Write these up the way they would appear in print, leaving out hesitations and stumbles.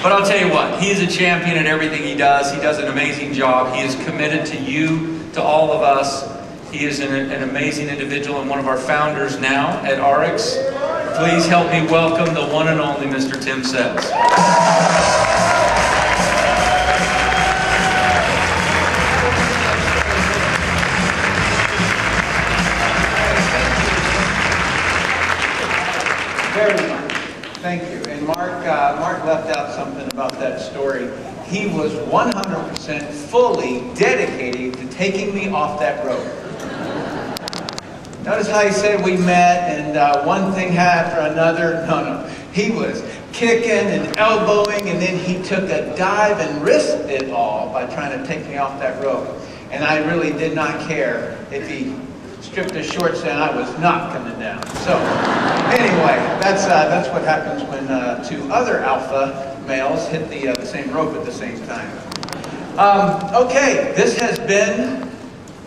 But I'll tell you what, he is a champion at everything he does. He does an amazing job. He is committed to you, to all of us. He is an amazing individual and one of our founders now at ARIIX. Please help me welcome the one and only Mr. Tim Says. Very much. Thank you. And Mark left out something about that story. He was 100% fully dedicated to taking me off that road. Notice how he said we met and one thing after another. No. He was kicking and elbowing, and then he took a dive and risked it all by trying to take me off that road. And I really did not care if he stripped his shorts down. I was not coming down. So anyway, that's what happens when two other alpha males hit the same rope at the same time. Okay, this has been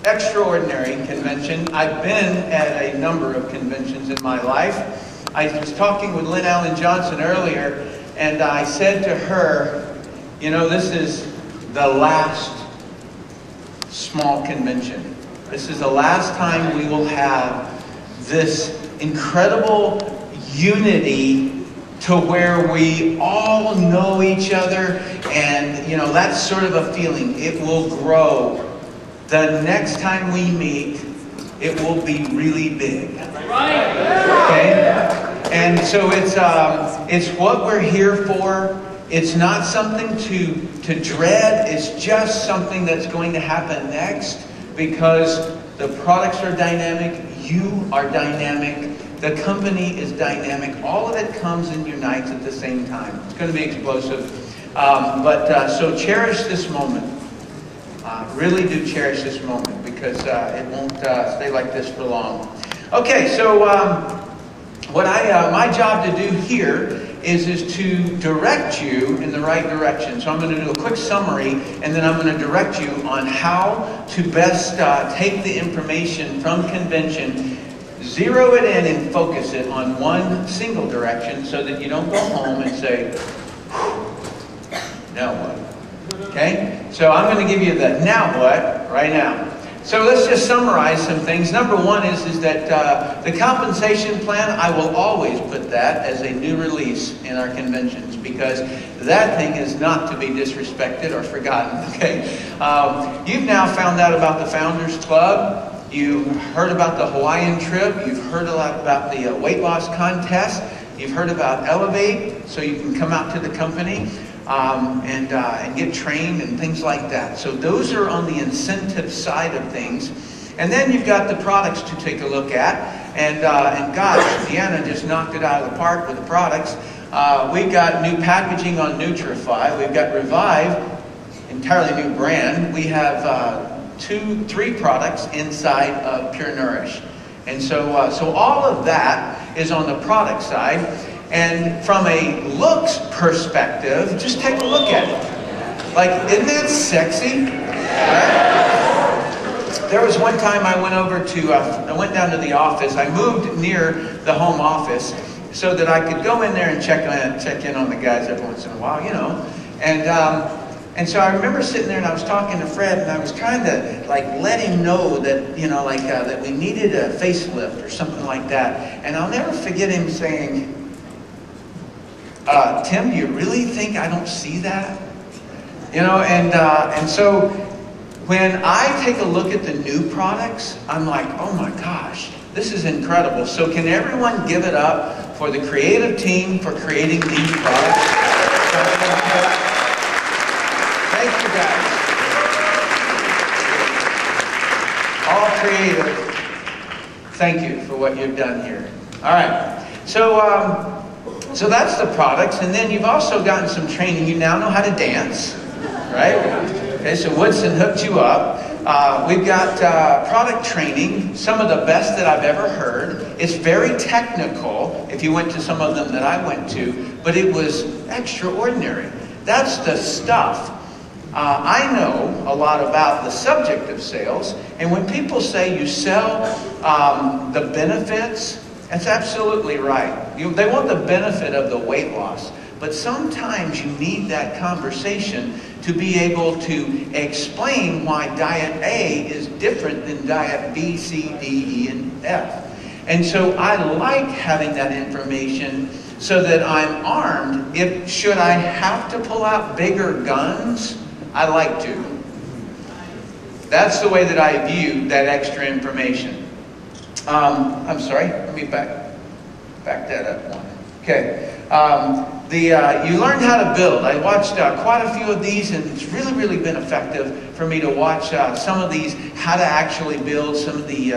extraordinary convention. I've been at a number of conventions in my life. I was talking with Lynn Allen Johnson earlier, and I said to her, you know, this is the last small convention. This is the last time we will have this incredible unity to where we all know each other, and you know, that's sort of a feeling. It will grow. The next time we meet, it will be really big. Okay? And so it's what we're here for. It's not something to dread. It's just something that's going to happen next, because the products are dynamic, you are dynamic, the company is dynamic. All of it comes and unites at the same time. It's going to be explosive. So cherish this moment. Really do cherish this moment, because it won't stay like this for long. Okay, so my job to do here is to direct you in the right direction. So I'm going to do a quick summary, and then I'm going to direct you on how to best take the information from convention, zero it in and focus it on one single direction, so that you don't go home and say, now what? Okay? So I'm going to give you the now what right now. So let's just summarize some things. Number one is that the compensation plan, I will always put that as a new release in our conventions, because that thing is not to be disrespected or forgotten. Okay? You've now found out about the Founders Club. You've heard about the Hawaiian trip. You've heard a lot about the weight loss contest. You've heard about Elevate, so you can come out to the company and get trained and things like that. So those are on the incentive side of things. And then you've got the products to take a look at. And gosh, Deanna just knocked it out of the park with the products. We've got new packaging on Nutrify. We've got Revive, entirely new brand. We have 3 products inside of Pure Nourish. And so all of that is on the product side. And from a looks perspective, just take a look at it. Like, isn't that sexy? Right? There was one time I went went down to the office. I moved near the home office so that I could go in there and check in on the guys every once in a while, you know. And so I remember sitting there and I was talking to Fred, and I was trying to like let him know that, you know, like that we needed a facelift or something like that. And I'll never forget him saying, Tim, do you really think I don't see that? You know, and so when I take a look at the new products, I'm like, oh my gosh, this is incredible. So can everyone give it up for the creative team for creating these products? Thank you guys. All creative. Thank you for what you've done here. All right. So that's the products, and then you've also gotten some training. You now know how to dance, right? Okay, so Woodson hooked you up. We've got product training, some of the best that I've ever heard. It's very technical, if you went to some of them that I went to, but it was extraordinary. That's the stuff. I know a lot about the subject of sales, and when people say you sell the benefits, that's absolutely right. They want the benefit of the weight loss, But sometimes you need that conversation to be able to explain why diet A is different than diet B, C, D, E, and F. And so I like having that information so that I'm armed. If should I have to pull out bigger guns, I like to. That's the way that I view that extra information. I'm sorry, let me back that up one. Okay. You learn how to build. I watched quite a few of these, and it's really, really been effective for me to watch some of these, how to actually build, some of the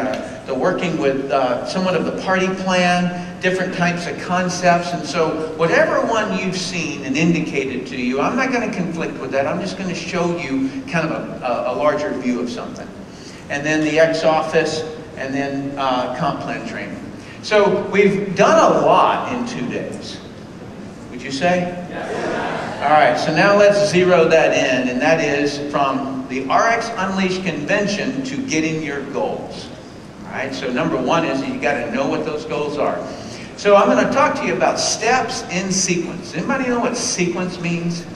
working with somewhat of the party plan, different types of concepts. And so whatever one you've seen and indicated to you, I'm not going to conflict with that. I'm just going to show you kind of a larger view of something. And then the X office, and then comp plan training. So we've done a lot in 2 days. Would you say? Yes. All right, so now let's zero that in, and that is from the ARIIX Unleashed Convention to getting your goals. All right, so number one is you got to know what those goals are. So I'm going to talk to you about steps in sequence. Anybody know what sequence means?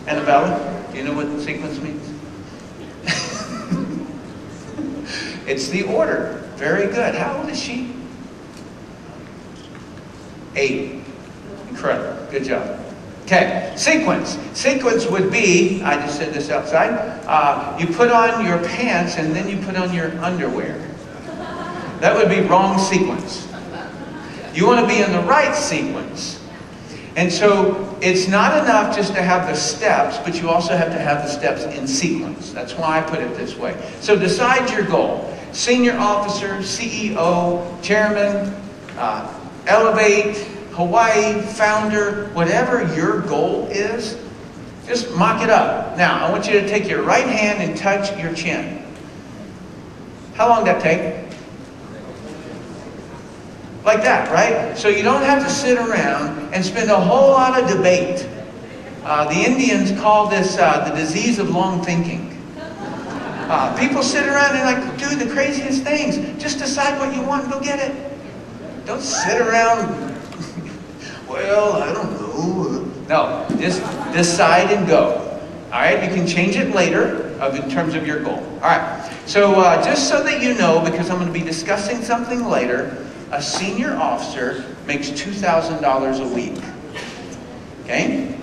Annabella, do you know what sequence means? It's the order. Very good. How old is she? 8. Incredible. Good job. Okay. Sequence. Sequence would be, I just said this outside, you put on your pants and then you put on your underwear. That would be wrong sequence. You want to be in the right sequence. And so it's not enough just to have the steps, but you also have to have the steps in sequence. That's why I put it this way. So decide your goal. Senior officer, CEO, chairman, elevate, Hawaii, founder, whatever your goal is, just mock it up. Now, I want you to take your right hand and touch your chin. How long did that take? Like that, right? So you don't have to sit around and spend a whole lot of debate. The Indians call this the disease of long thinking. People sit around and like do the craziest things. Just decide what you want and go get it. Don't sit around, well, I don't know. No, just decide and go. All right, you can change it later in terms of your goal. All right, so just so that you know, because I'm going to be discussing something later, a senior officer makes $2,000 a week. Okay?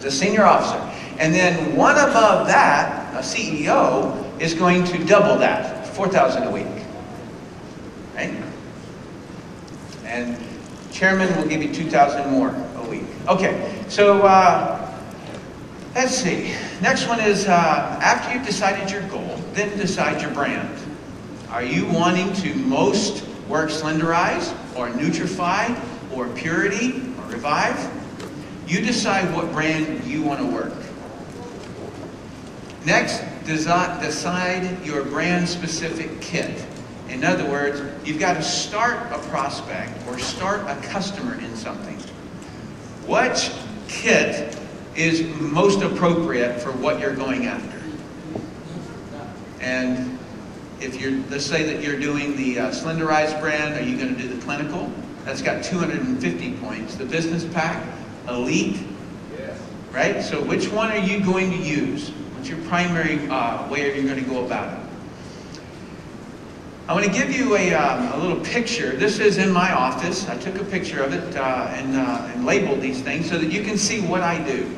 The senior officer. And then one above that, a CEO, is going to double that, $4,000 a week. Right? And chairman will give you $2,000 more a week. Okay, so let's see. Next one is after you've decided your goal, then decide your brand. Are you wanting to most work Slenderize or Nutrify or Purity or Revive? You decide what brand you want to work. Next, decide your brand specific kit. In other words, you've got to start a prospect or start a customer in something. Which kit is most appropriate for what you're going after? And if you're, let's say that you're doing the Slenderize brand, are you going to do the clinical? That's got 250 points. The business pack, elite, right? So which one are you going to use? What's your primary way you're going to go about it? I want to give you a little picture. This is in my office. I took a picture of it and labeled these things so that you can see what I do.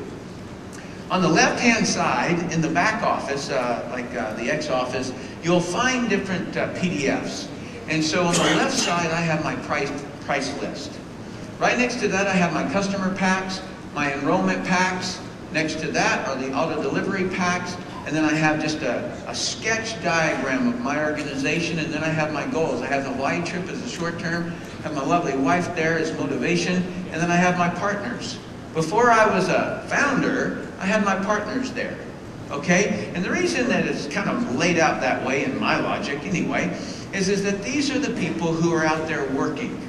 On the left-hand side, in the back office, like the X office, you'll find different PDFs. And so on the left side, I have my price list. Right next to that, I have my customer packs, my enrollment packs. Next to that are the auto delivery packs. And then I have just a sketch diagram of my organization, and then I have my goals. I have the Hawaii trip as a short term, I have my lovely wife there as motivation, and then I have my partners. Before I was a founder, I had my partners there, okay? And the reason that it's kind of laid out that way, in my logic anyway, is that these are the people who are out there working.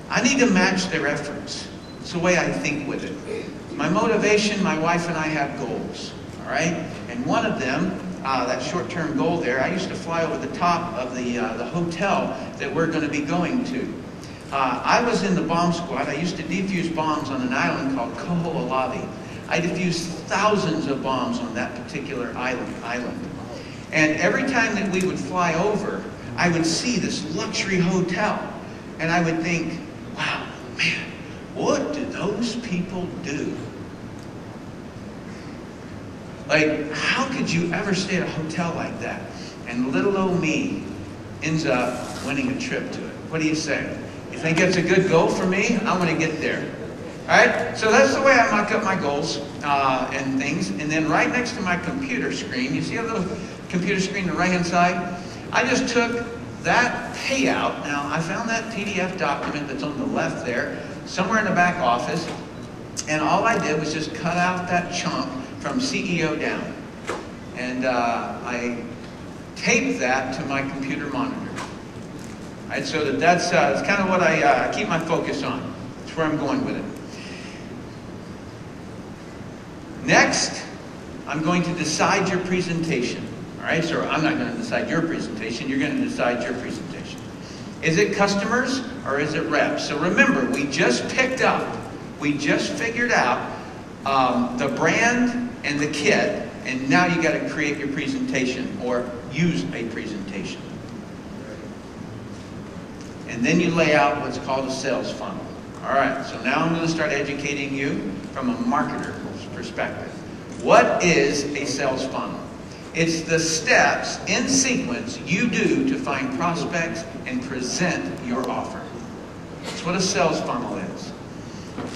I need to match their efforts. It's the way I think with it. My motivation, my wife and I have goals, all right? And one of them, that short-term goal there, I used to fly over the top of the hotel that we're going to be going to. I was in the bomb squad. I used to defuse bombs on an island called Koho'olavi. I diffused thousands of bombs on that particular island. And every time that we would fly over, I would see this luxury hotel. And I would think, wow, man, what do those people do? Like, how could you ever stay at a hotel like that? And little old me ends up winning a trip to it. What do you say? You think that's a good goal for me? I want to get there. All right? So that's the way I mock up my goals and things. And then right next to my computer screen, you see a little computer screen on the right-hand side? I just took that payout. Now, I found that PDF document that's on the left there, somewhere in the back office. And all I did was just cut out that chunk from CEO down. And I taped that to my computer monitor. All right, so that's kind of what I keep my focus on. That's where I'm going with it. Next, I'm going to decide your presentation. All right, so I'm not going to decide your presentation. You're going to decide your presentation. Is it customers or is it reps? So remember, we just figured out the brand and the kit, and now you got to create your presentation or use a presentation. And then you lay out what's called a sales funnel. All right, so now I'm going to start educating you from a marketer's perspective. What is a sales funnel? It's the steps in sequence you do to find prospects and present your offer. That's what a sales funnel is.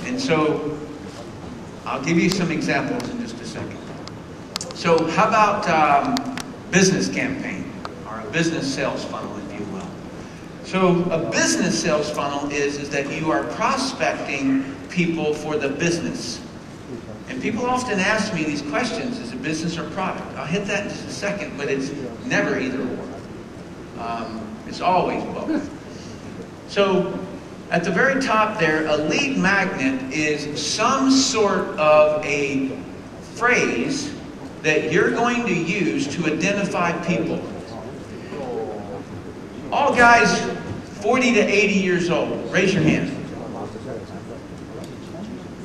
And so I'll give you some examples in just a second. So how about business campaign or a business sales funnel, if you will? So a business sales funnel is that you are prospecting people for the business. And people often ask me these questions, is it business or product? I'll hit that in just a second, but it's never either or. It's always both. So at the very top there, a lead magnet is some sort of a phrase that you're going to use to identify people. All guys 40 to 80 years old, raise your hand.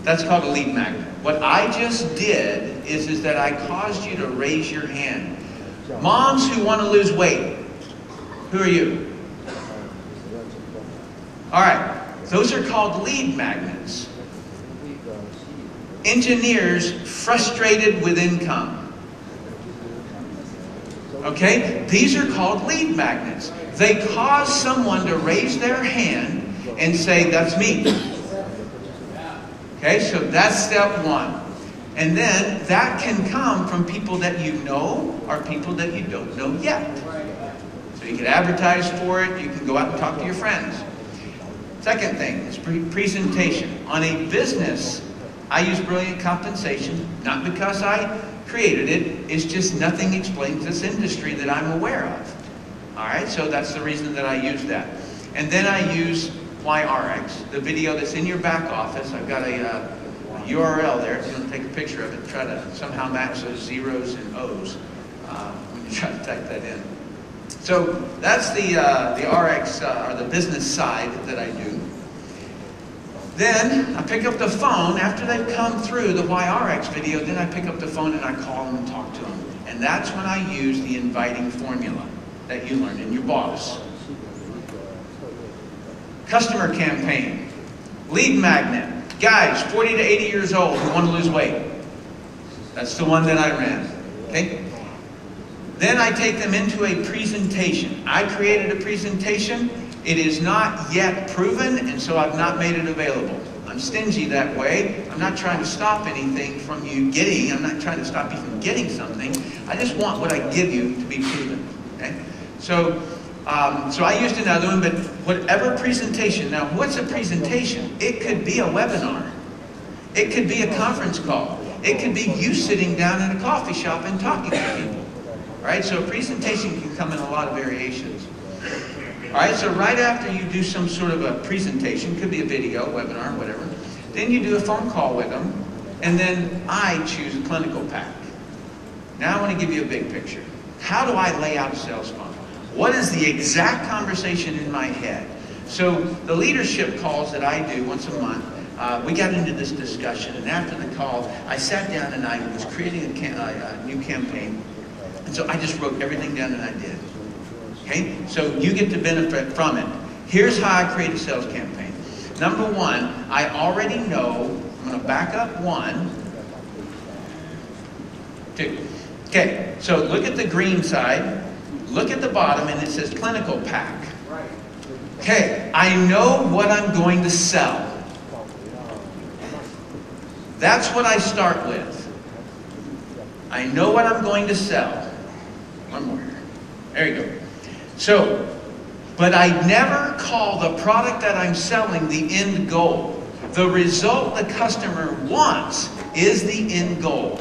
That's called a lead magnet. What I just did is that I caused you to raise your hand. Moms who want to lose weight, who are you? All right, those are called lead magnets. Engineers frustrated with income. Okay, these are called lead magnets. They cause someone to raise their hand and say, that's me. Okay, so that's step one. And then that can come from people that you know or people that you don't know yet. So you can advertise for it, you can go out and talk to your friends. Second thing is presentation. On a business, I use brilliant compensation, not because I created it, it's just nothing explains this industry that I'm aware of. All right, so that's the reason that I use that. And then I use ARIIX, the video that's in your back office. I've got a URL there. If you want to take a picture of it, try to somehow match those zeros and O's when you try to type that in. So that's the ARIIX, or the business side that I do. Then I pick up the phone. After they've come through the ARIIX video, then I pick up the phone and I call them and talk to them. And that's when I use the inviting formula that you learned in your boss. Customer campaign. Lead magnet. Guys, 40 to 80 years old who want to lose weight. That's the one that I ran. Okay? Then I take them into a presentation. I created a presentation. It is not yet proven, and so I've not made it available. I'm stingy that way. I'm not trying to stop anything from you getting. I'm not trying to stop you from getting something. I just want what I give you to be proven. Okay? So I used another one, but whatever presentation. Now, what's a presentation? It could be a webinar. It could be a conference call. It could be you sitting down in a coffee shop and talking to people. All right, so a presentation can come in a lot of variations. All right, so right after you do some sort of a presentation, could be a video, webinar, whatever, then you do a phone call with them, and then I choose a clinical pack. Now I want to give you a big picture. How do I lay out a sales funnel? What is the exact conversation in my head So the leadership calls that I do once a month, we got into this discussion, and after the call, I sat down and I was creating a new campaign. And so I just wrote everything down and I did. Okay? So you get to benefit from it. Here's how I create a sales campaign. Number one, I already know, I'm going to back up 1, 2. Okay, so look at the green side, look at the bottom, and it says clinical pack. Okay, I know what I'm going to sell. That's what I start with. I know what I'm going to sell. One more. There you go. So, but I never call the product that I'm selling the end goal. The result the customer wants is the end goal.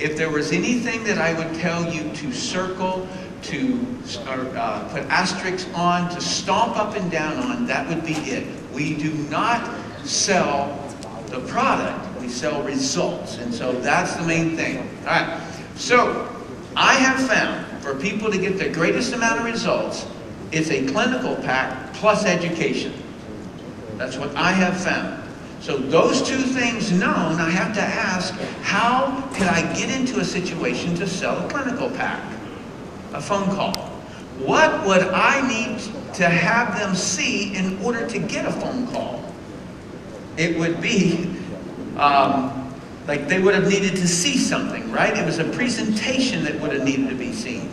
If there was anything that I would tell you to circle, to put asterisks on, to stomp up and down on, that would be it. We do not sell the product, we sell results. And so that's the main thing. All right. So I have found for people to get the greatest amount of results, it's a clinical pack plus education. That's what I have found. So those two things known, I have to ask, how can I get into a situation to sell a clinical pack? A phone call. What would I need to have them see in order to get a phone call? It would be like they would have needed to see something, right? It was a presentation that would have needed to be seen.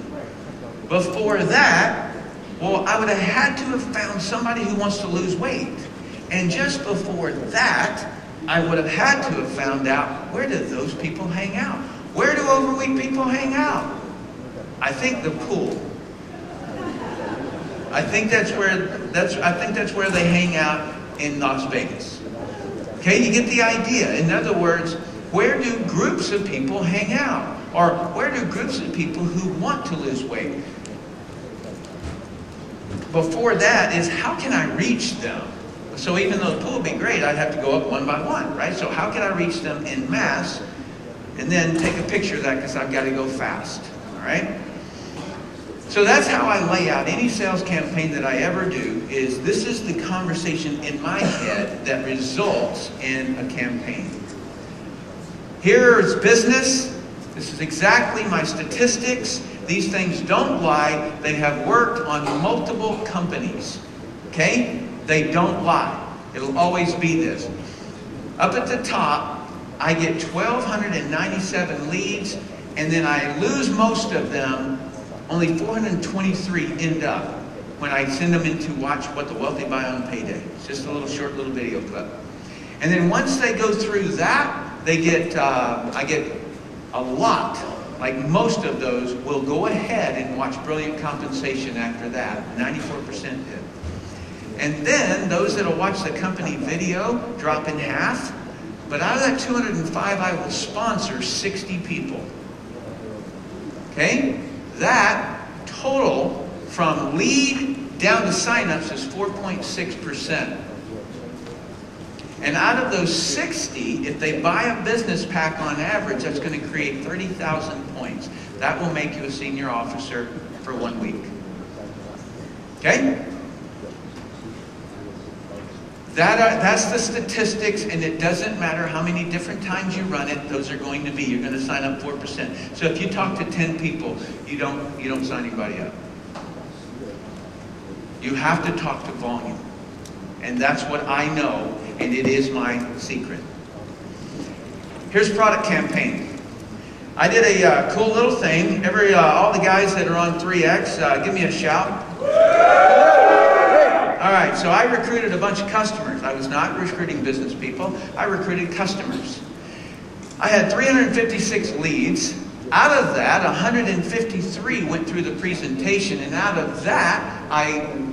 Before that, well, I would have had to have found somebody who wants to lose weight. And just before that, I would have had to have found out, where do those people hang out? Where do overweight people hang out? I think the pool. I think that's where they hang out in Las Vegas. Okay, you get the idea. In other words, where do groups of people hang out? Or where do groups of people who want to lose weight? Before that is, how can I reach them? So even though the pool would be great, I'd have to go up one by one, right? So how can I reach them en masse? And then take a picture of that because I've got to go fast, all right? So that's how I lay out any sales campaign that I ever do, is this is the conversation in my head that results in a campaign. Here's business. This is exactly my statistics. These things don't lie. They have worked on multiple companies. Okay? They don't lie. It'll always be this. Up at the top, I get 1,297 leads, and then I lose most of them. Only 423 end up when I send them in to watch What the Wealthy Buy on Payday. It's just a little short little video clip. And then once they go through that, they get, I get a lot. Like most of those will go ahead and watch Brilliant Compensation after that. 94% did. And then those that will watch the company video drop in half. But out of that 205, I will sponsor 60 people. Okay? That total from lead down to signups is 4.6%. And out of those 60, if they buy a business pack on average, that's going to create 30,000 points. That will make you a senior officer for 1 week. Okay? That's the statistics, and it doesn't matter how many different times you run it, those are going to be. You're going to sign up 4%. So if you talk to 10 people, you don't sign anybody up. You have to talk to volume. And that's what I know, and it is my secret. Here's product campaign. I did a cool little thing. All the guys that are on ARIIX, give me a shout. All right, so I recruited a bunch of customers. I was not recruiting business people. I recruited customers. I had 356 leads. Out of that, 153 went through the presentation, and out of that,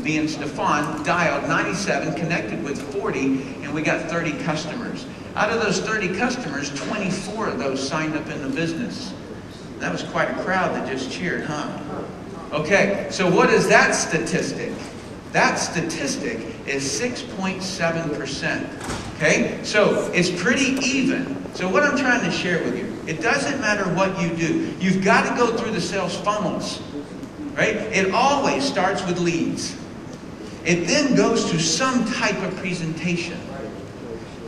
me and Stefan dialed 97, connected with 40, and we got 30 customers. Out of those 30 customers, 24 of those signed up in the business. That was quite a crowd that just cheered, huh? Okay, so what is that statistic? That statistic is 6.7%. Okay, so it's pretty even. So what I'm trying to share with you, it doesn't matter what you do. You've got to go through the sales funnels, right? It always starts with leads. It then goes to some type of presentation.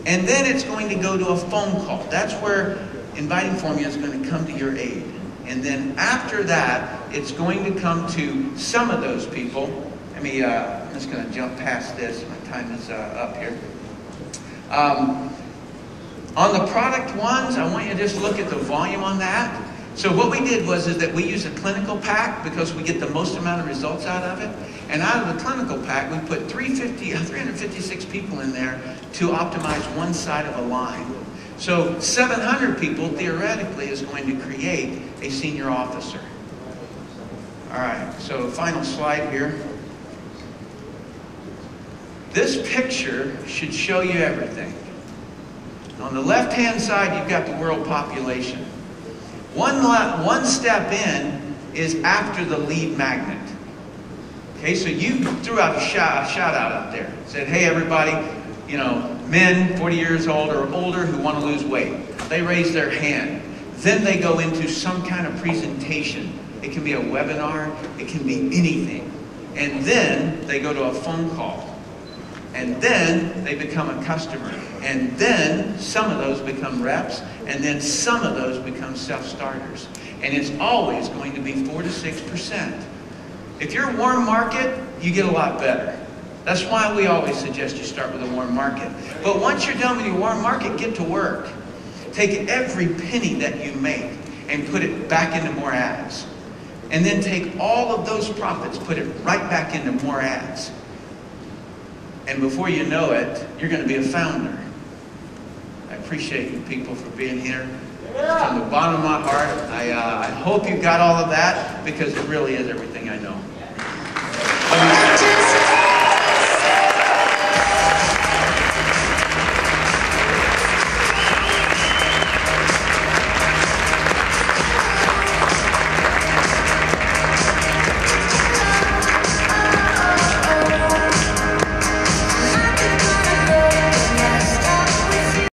And then it's going to go to a phone call. That's where inviting formula is going to come to your aid. And then after that, it's going to come to some of those people. I'm just going to jump past this. My time is up here. On the product ones, I want you to just look at the volume on that. So what we did is that we use a clinical pack because we get the most amount of results out of it. And out of the clinical pack, we put 356 people in there to optimize one side of a line. So 700 people, theoretically, is going to create a senior officer. All right, so final slide here. This picture should show you everything. On the left-hand side, you've got the world population. One step in is after the lead magnet. Okay, so you threw out a shout out there. Said, hey everybody, men 40 years old or older who want to lose weight. They raise their hand. Then they go into some kind of presentation. It can be a webinar, it can be anything. And then they go to a phone call. And then they become a customer. And then some of those become reps. And then some of those become self-starters. And it's always going to be 4 to 6%. If you're warm market, you get a lot better. That's why we always suggest you start with a warm market. But once you're done with your warm market, get to work. Take every penny that you make and put it back into more ads. And then take all of those profits, put it right back into more ads. And before you know it, you're going to be a founder. I appreciate you people for being here. From the bottom of my heart, I hope you got all of that because it really is everything I know.